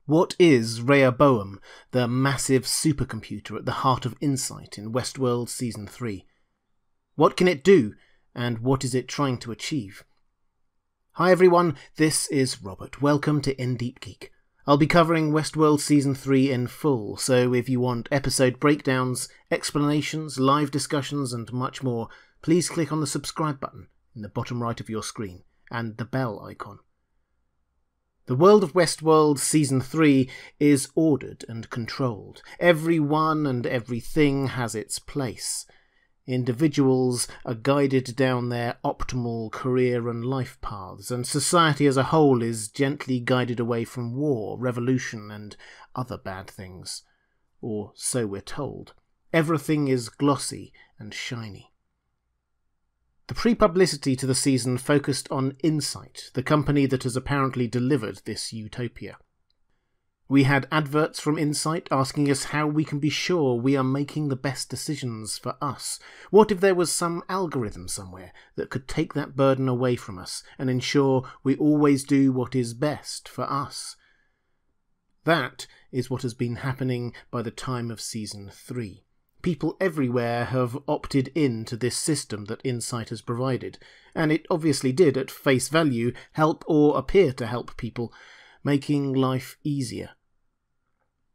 What is Rehoboam, the massive supercomputer at the heart of Incite in Westworld Season 3? What can it do, and what is it trying to achieve? Hi everyone, this is Robert. Welcome to Deep Geek. I'll be covering Westworld Season 3 in full, so if you want episode breakdowns, explanations, live discussions and much more, please click on the subscribe button in the bottom right of your screen, and the bell icon. The world of Westworld Season 3 is ordered and controlled. Everyone and everything has its place. Individuals are guided down their optimal career and life paths, and society as a whole is gently guided away from war, revolution, and other bad things. Or so we're told. Everything is glossy and shiny. The pre-publicity to the season focused on Incite, the company that has apparently delivered this utopia. We had adverts from Incite asking us how we can be sure we are making the best decisions for us. What if there was some algorithm somewhere that could take that burden away from us and ensure we always do what is best for us? That is what has been happening by the time of Season 3. People everywhere have opted in to this system that Incite has provided, and it obviously did, at face value, help or appear to help people, making life easier.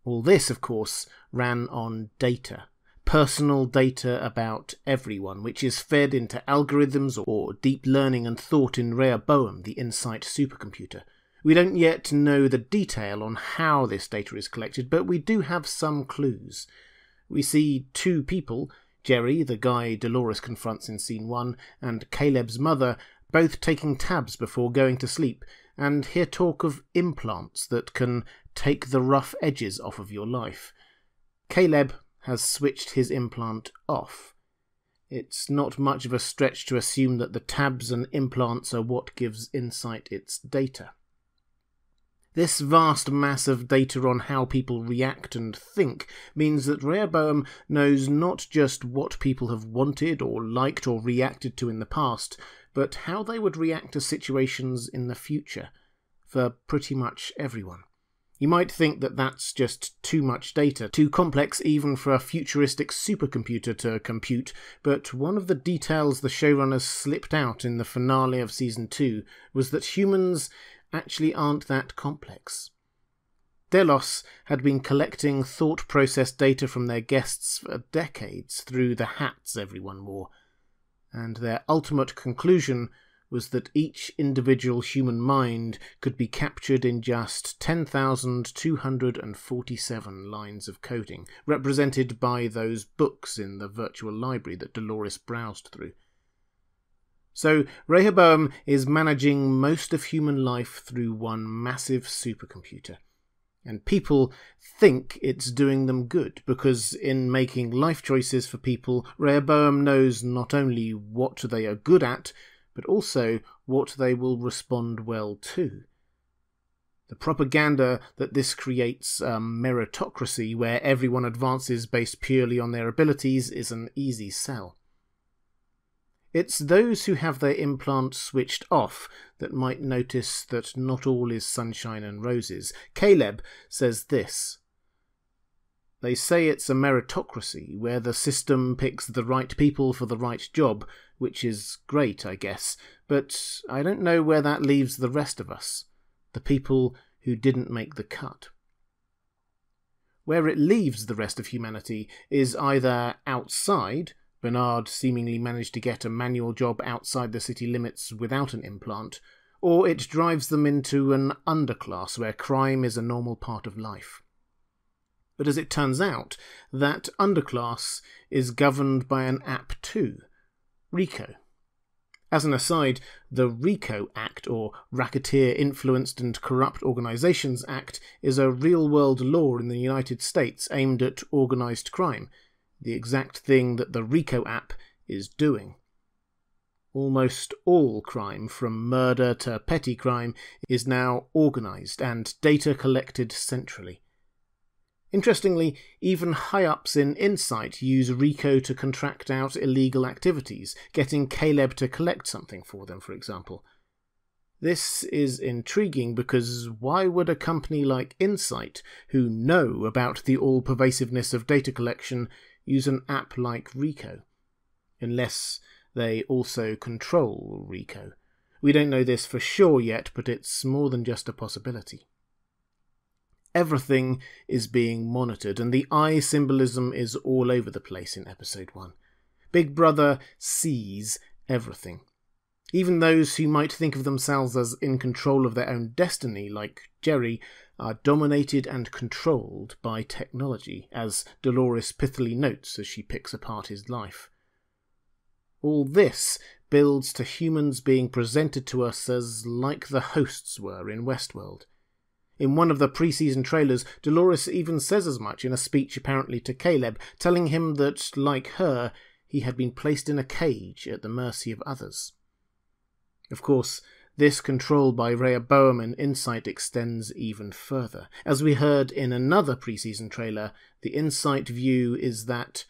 All this, of course, ran on data. Personal data about everyone, which is fed into algorithms or deep learning and thought in Rehoboam, the Incite supercomputer. We don't yet know the detail on how this data is collected, but we do have some clues. We see two people, Jerry, the guy Dolores confronts in Scene 1, and Caleb's mother, both taking tabs before going to sleep, and hear talk of implants that can take the rough edges off of your life. Caleb has switched his implant off. It's not much of a stretch to assume that the tabs and implants are what gives Incite its data. This vast mass of data on how people react and think means that Rehoboam knows not just what people have wanted or liked or reacted to in the past, but how they would react to situations in the future, for pretty much everyone. You might think that that's just too much data, too complex even for a futuristic supercomputer to compute, but one of the details the showrunners slipped out in the finale of Season 2 was that humans actually aren't that complex. Delos had been collecting thought process data from their guests for decades through the hats everyone wore, and their ultimate conclusion was that each individual human mind could be captured in just 10,247 lines of coding, represented by those books in the virtual library that Dolores browsed through. So Rehoboam is managing most of human life through one massive supercomputer. And people think it's doing them good, because in making life choices for people, Rehoboam knows not only what they are good at, but also what they will respond well to. The propaganda that this creates a meritocracy where everyone advances based purely on their abilities is an easy sell. It's those who have their implants switched off that might notice that not all is sunshine and roses. Caleb says this: "They say it's a meritocracy, where the system picks the right people for the right job, which is great, I guess, but I don't know where that leaves the rest of us, the people who didn't make the cut." Where it leaves the rest of humanity is either outside. Bernard seemingly managed to get a manual job outside the city limits without an implant, or it drives them into an underclass where crime is a normal part of life. But as it turns out, that underclass is governed by an app too, RICO. As an aside, the RICO Act, or Racketeer Influenced and Corrupt Organizations Act, is a real-world law in the United States aimed at organized crime, the exact thing that the RICO app is doing. Almost all crime, from murder to petty crime, is now organised and data collected centrally. Interestingly, even high-ups in Incite use RICO to contract out illegal activities, getting Caleb to collect something for them, for example. This is intriguing because why would a company like Incite, who know about the all-pervasiveness of data collection, use an app like Rico? Unless they also control Rico. We don't know this for sure yet, but it's more than just a possibility. Everything is being monitored, and the eye symbolism is all over the place in Episode 1. Big Brother sees everything. Even those who might think of themselves as in control of their own destiny, like Jerry, are dominated and controlled by technology, as Dolores pithily notes as she picks apart his life. All this builds to humans being presented to us as like the hosts were in Westworld. In one of the pre-season trailers, Dolores even says as much in a speech apparently to Caleb, telling him that, like her, he had been placed in a cage at the mercy of others. Of course, this control by Rehoboam and Incite extends even further. As we heard in another pre-season trailer, the Incite view is that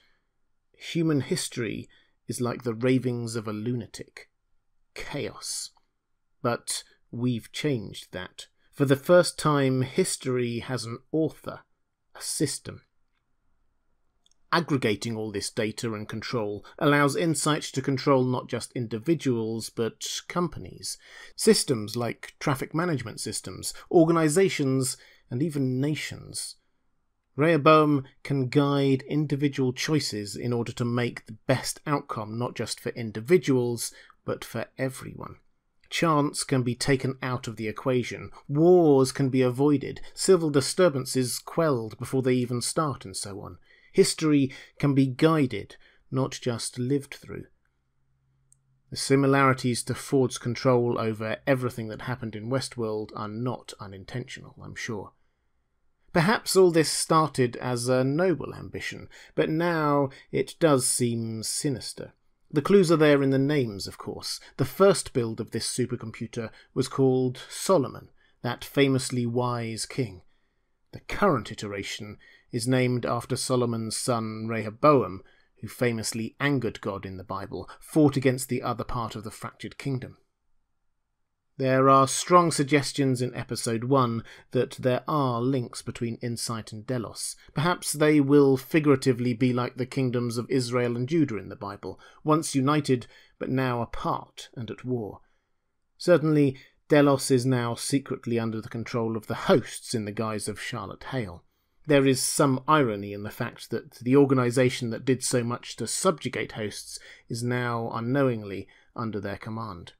human history is like the ravings of a lunatic. Chaos. But we've changed that. For the first time, history has an author, a system. Aggregating all this data and control allows Incite to control not just individuals, but companies. Systems like traffic management systems, organizations, and even nations. Rehoboam can guide individual choices in order to make the best outcome not just for individuals, but for everyone. Chance can be taken out of the equation, wars can be avoided, civil disturbances quelled before they even start, and so on. History can be guided, not just lived through. The similarities to Ford's control over everything that happened in Westworld are not unintentional, I'm sure. Perhaps all this started as a noble ambition, but now it does seem sinister. The clues are there in the names, of course. The first build of this supercomputer was called Solomon, that famously wise king. The current iteration is named after Solomon's son Rehoboam, who famously angered God in the Bible, fought against the other part of the fractured kingdom. There are strong suggestions in Episode 1 that there are links between Incite and Delos. Perhaps they will figuratively be like the kingdoms of Israel and Judah in the Bible, once united but now apart and at war. Certainly, Delos is now secretly under the control of the hosts in the guise of Charlotte Hale. There is some irony in the fact that the organisation that did so much to subjugate hosts is now unknowingly under their command.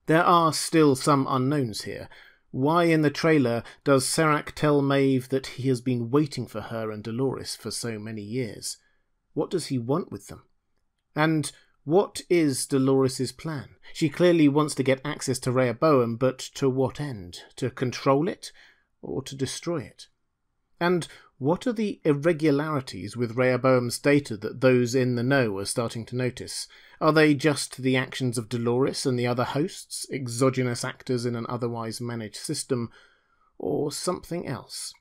There are still some unknowns here. Why in the trailer does Serac tell Maeve that he has been waiting for her and Dolores for so many years? What does he want with them? And what is Dolores' plan? She clearly wants to get access to Rehoboam, but to what end? To control it, or to destroy it? And what are the irregularities with Rehoboam's data that those in the know are starting to notice? Are they just the actions of Dolores and the other hosts, exogenous actors in an otherwise managed system, or something else?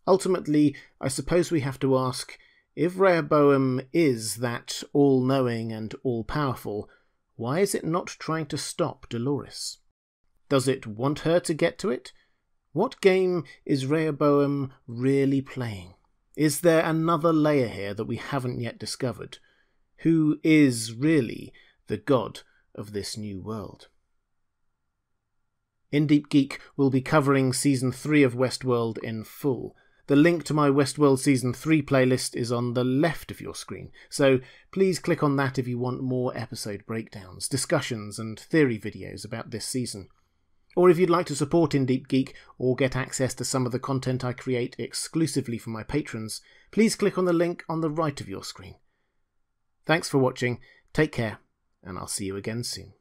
Ultimately, I suppose we have to ask, if Rehoboam is that all-knowing and all-powerful, why is it not trying to stop Dolores? Does it want her to get to it? What game is Rehoboam really playing? Is there another layer here that we haven't yet discovered? Who is really the god of this new world? In Deep Geek, we'll be covering Season 3 of Westworld in full. The link to my Westworld Season 3 playlist is on the left of your screen, so please click on that if you want more episode breakdowns, discussions and theory videos about this season. Or if you'd like to support In Deep Geek or get access to some of the content I create exclusively for my patrons, please click on the link on the right of your screen. Thanks for watching, take care, and I'll see you again soon.